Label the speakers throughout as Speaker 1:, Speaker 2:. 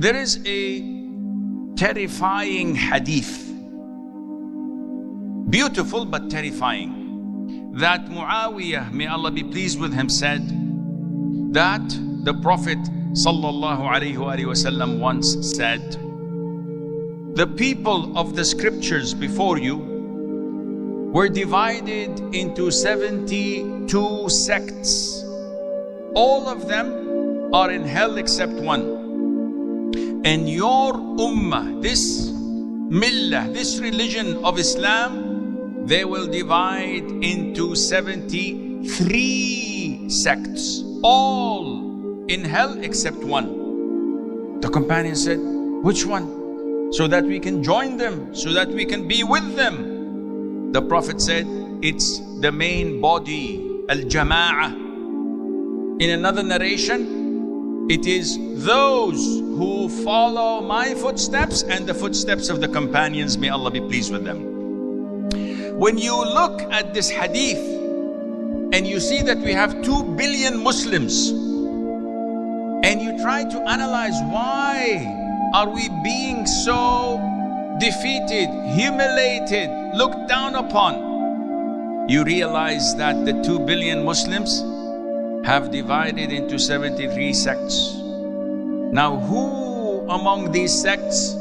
Speaker 1: There is a terrifying hadith, beautiful but terrifying, that Muawiyah, may Allah be pleased with him, said that the Prophet sallallahu alaihi wasallam once said, the people of the scriptures before you were divided into 72 sects. All of them are in hell except one. And your ummah, this millah, this religion of Islam, they will divide into 73 sects, all in hell except one. The companion said, which one? So that we can join them, so that we can be with them. The Prophet said, it's the main body, al-jama'ah. In another narration, it is those who follow my footsteps and the footsteps of the companions, may Allah be pleased with them. When you look at this hadith and you see that we have 2 billion Muslims, and you try to analyze why are we being so defeated, humiliated, looked down upon, you realize that the 2 billion Muslims have divided into 73 sects. Now, who among these sects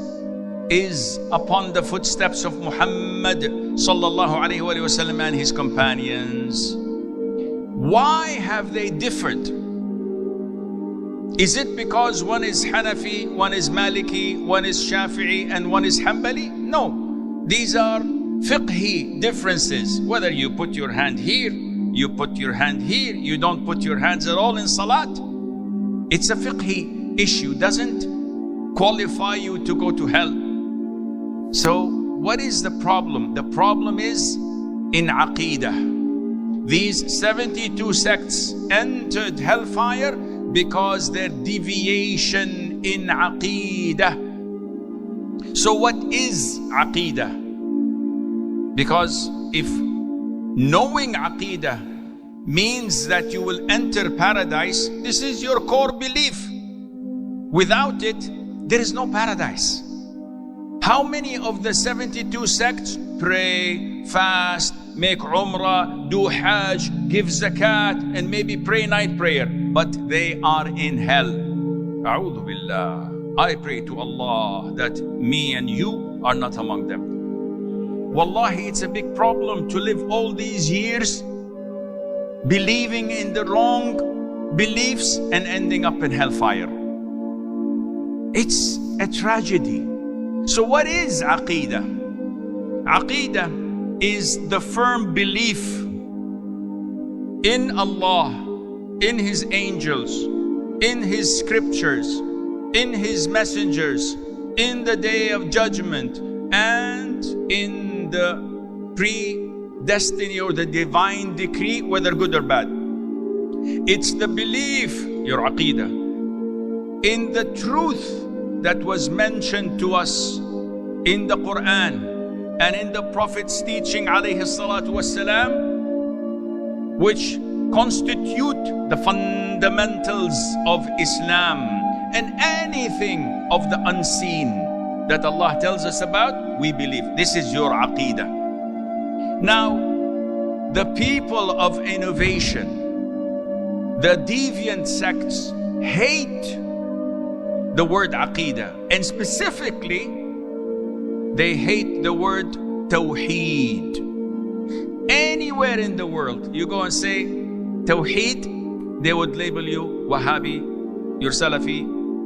Speaker 1: is upon the footsteps of Muhammad sallallahu alaihi wasallam and his companions? Why have they differed? Is it because one is Hanafi, one is Maliki, one is Shafi'i, and one is Hanbali? No, these are fiqhi differences. Whether you put your hand here, you put your hand here, you don't put your hands at all in salat. It's a fiqhi issue, doesn't qualify you to go to hell. So what is the problem? The problem is in aqeedah. These 72 sects entered hellfire because their deviation in aqeedah. So what is aqeedah? Because if knowing aqeedah means that you will enter paradise, this is your core belief. Without it, there is no paradise. How many of the 72 sects pray, fast, make umrah, do hajj, give zakat, and maybe pray night prayer, but they are in hell? A'udhu billah. I pray to Allah that me and you are not among them. Wallahi, it's a big problem to live all these years believing in the wrong beliefs and ending up in hellfire. It's a tragedy. So what is aqeedah? Aqeedah is the firm belief in Allah, in His angels, in His scriptures, in His messengers, in the day of judgment, and in the predestiny or the divine decree, whether good or bad. It's the belief, your aqeedah, in the truth that was mentioned to us in the Quran and in the Prophet's teaching alayhi salatu wassalam, which constitute the fundamentals of Islam, and anything of the unseen that Allah tells us about, we believe. This is your aqeedah. Now, the people of innovation, the deviant sects, hate the word aqeedah, and specifically they hate the word tawheed. Anywhere in the world you go and say tawheed, they would label you Wahhabi, you're Salafi,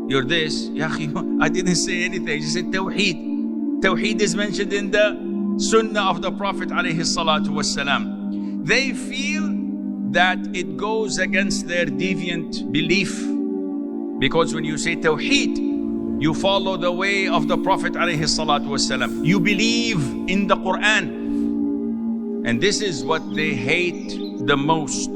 Speaker 1: you're this. Ya akhi, I didn't say anything, I just said tawheed. Tawheed is mentioned in the sunnah of the Prophet alayhi salatu wassalam. They feel that it goes against their deviant belief, because when you say tawheed, you follow the way of the Prophet alayhi salatu wasalam. You believe in the Quran. And this is what they hate the most.